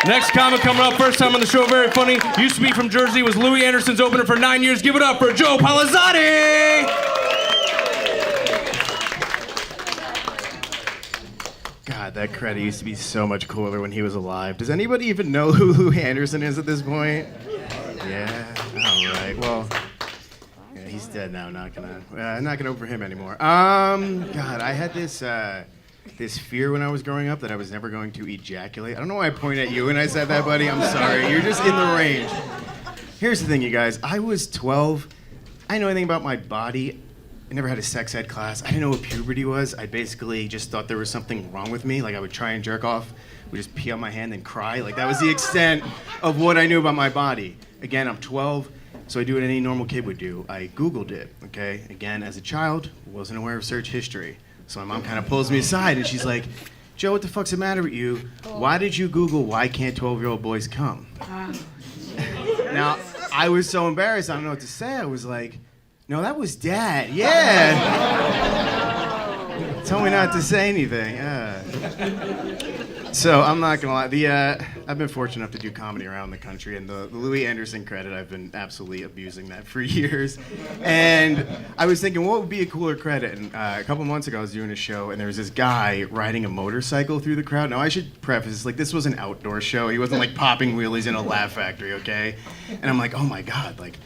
Next comic coming up, first time on the show, very funny. Used to be from Jersey, was Louis Anderson's opener for 9 years. Give it up for Joe Polizzotti! God, that credit used to be so much cooler when he was alive. Does anybody even know who Louis Anderson is at this point? Yeah, all right, well, yeah, he's dead now, not gonna over him anymore. God, I had this fear when I was growing up that I was never going to ejaculate. I don't know why I point at you when I said that, buddy. I'm sorry. You're just in the range. Here's the thing, you guys. I was 12. I didn't know anything about my body. I never had a sex ed class. I didn't know what puberty was. I basically just thought there was something wrong with me. Like I would try and jerk off, would just pee on my hand and cry. Like that was the extent of what I knew about my body. Again, I'm 12, so I do what any normal kid would do. I Googled it, okay? Again, as a child, wasn't aware of search history. So my mom kind of pulls me aside and she's like, Joe, what the fuck's the matter with you? Why did you Google why can't 12-year-old boys come? Now, I was so embarrassed, I don't know what to say. I was like, no, that was Dad, yeah. Tell me not to say anything. So I'm not gonna lie, I've been fortunate enough to do comedy around the country, and the Louis Anderson credit, I've been absolutely abusing that for years. And I was thinking, what would be a cooler credit? And a couple months ago, I was doing a show, and there was this guy riding a motorcycle through the crowd. Now, I should preface, like, this was an outdoor show. He wasn't, like, popping wheelies in a Laugh Factory, okay? And I'm like, oh my God, like,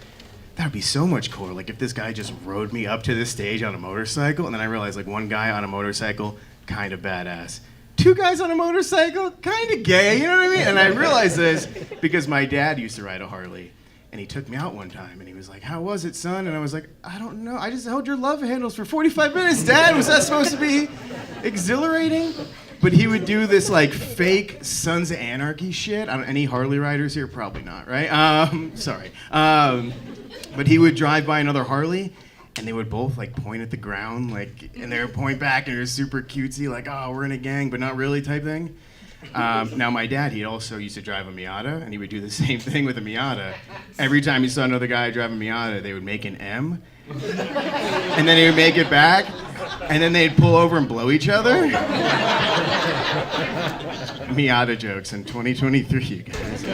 that would be so much cooler, like, if this guy just rode me up to the stage on a motorcycle. And then I realized, like, one guy on a motorcycle, kind of badass. Two guys on a motorcycle, kind of gay, you know what I mean? And I realized this because my dad used to ride a Harley, and he took me out one time, and he was like, how was it, son? And I was like, I don't know, I just held your love handles for 45 minutes, Dad. Was that supposed to be exhilarating? But he would do this, like, fake Sons of Anarchy shit. Any Harley riders here? Probably not, right? Sorry. But he would drive by another Harley, and they would both, like, point at the ground, like, and they would point back, and it was super cutesy, like, oh, we're in a gang, but not really type thing. Now, my dad, he also used to drive a Miata, and he would do the same thing with a Miata. Every time he saw another guy drive a Miata, they would make an M, and then he would make it back, and then they'd pull over and blow each other. Miata jokes in 2023, you guys.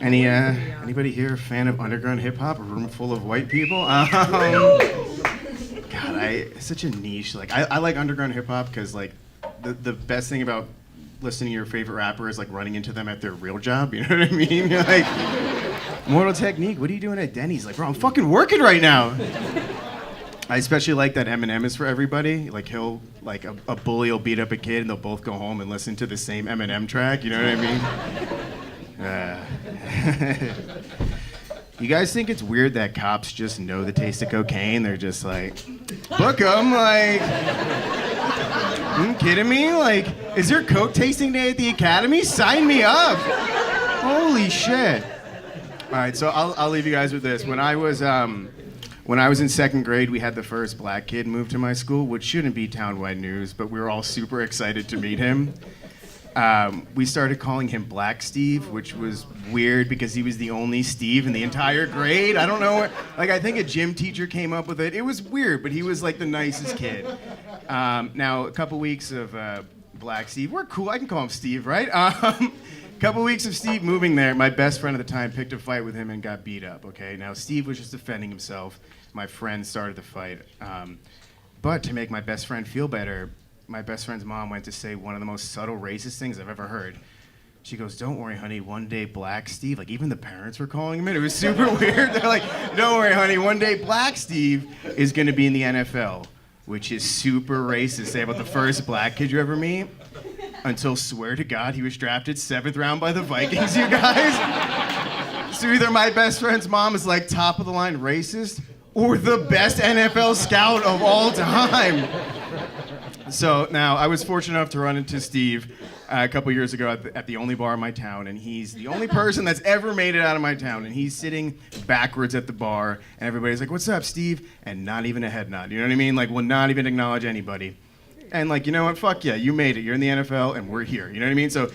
Anybody here a fan of underground hip hop? A room full of white people? God, it's such a niche. Like, I like underground hip hop because, like, the best thing about listening to your favorite rapper is, like, running into them at their real job. You know what I mean? You're like, Mortal Technique, what are you doing at Denny's? Like, bro, I'm fucking working right now. I especially like that Eminem is for everybody. Like, he'll, like, a bully will beat up a kid and they'll both go home and listen to the same Eminem track. You know what I mean? You guys think it's weird that cops just know the taste of cocaine? They're just like, book 'em, like, you kidding me? Like, is there coke tasting day at the academy? Sign me up. Holy shit. All right, so I'll leave you guys with this. When I was in second grade, we had the first black kid move to my school, which shouldn't be town-wide news, but we were all super excited to meet him. We started calling him Black Steve, which was weird because he was the only Steve in the entire grade. I don't know, like, I think a gym teacher came up with it. It was weird, but he was, like, the nicest kid. Now, a couple weeks of Black Steve, we're cool, I can call him Steve, right? Couple weeks of Steve moving there, my best friend at the time picked a fight with him and got beat up, okay? Now, Steve was just defending himself. My friend started the fight. But to make my best friend feel better, my best friend's mom went to say one of the most subtle racist things I've ever heard. She goes, don't worry, honey, one day Black Steve, like, even the parents were calling him it. It was super weird. They're like, don't worry, honey, one day Black Steve is gonna be in the NFL, which is super racist. Say about the first black kid you ever meet. Until, swear to God, he was drafted 7th round by the Vikings, you guys. So either my best friend's mom is, like, top of the line racist, or the best NFL scout of all time. So now, I was fortunate enough to run into Steve a couple years ago at the only bar in my town, and he's the only person that's ever made it out of my town, and he's sitting backwards at the bar, and everybody's like, what's up, Steve? And not even a head nod, you know what I mean? Like, will not even acknowledge anybody. And, like, you know what, fuck yeah, you made it, you're in the NFL, and we're here, you know what I mean? So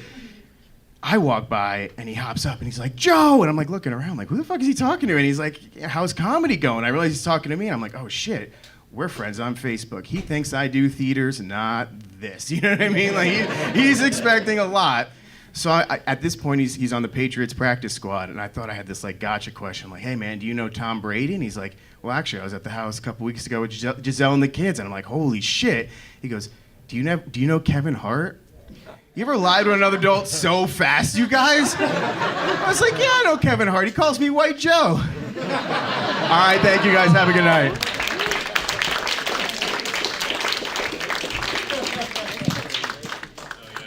I walk by, and he hops up, and he's like, Joe! And I'm, like, looking around, like, who the fuck is he talking to? And he's like, how's comedy going? I realize he's talking to me, and I'm like, oh, shit. We're friends on Facebook. He thinks I do theaters, not this. You know what I mean? Like, he's expecting a lot. So at this point, he's on the Patriots practice squad, and I thought I had this like gotcha question, like, "Hey man, do you know Tom Brady?" And he's like, "Well, actually, I was at the house a couple weeks ago with Giselle and the kids," and I'm like, "Holy shit!" He goes, "Do you know Kevin Hart?" You ever lie to another adult so fast, you guys? I was like, "Yeah, I know Kevin Hart. He calls me White Joe." All right, thank you guys. Have a good night.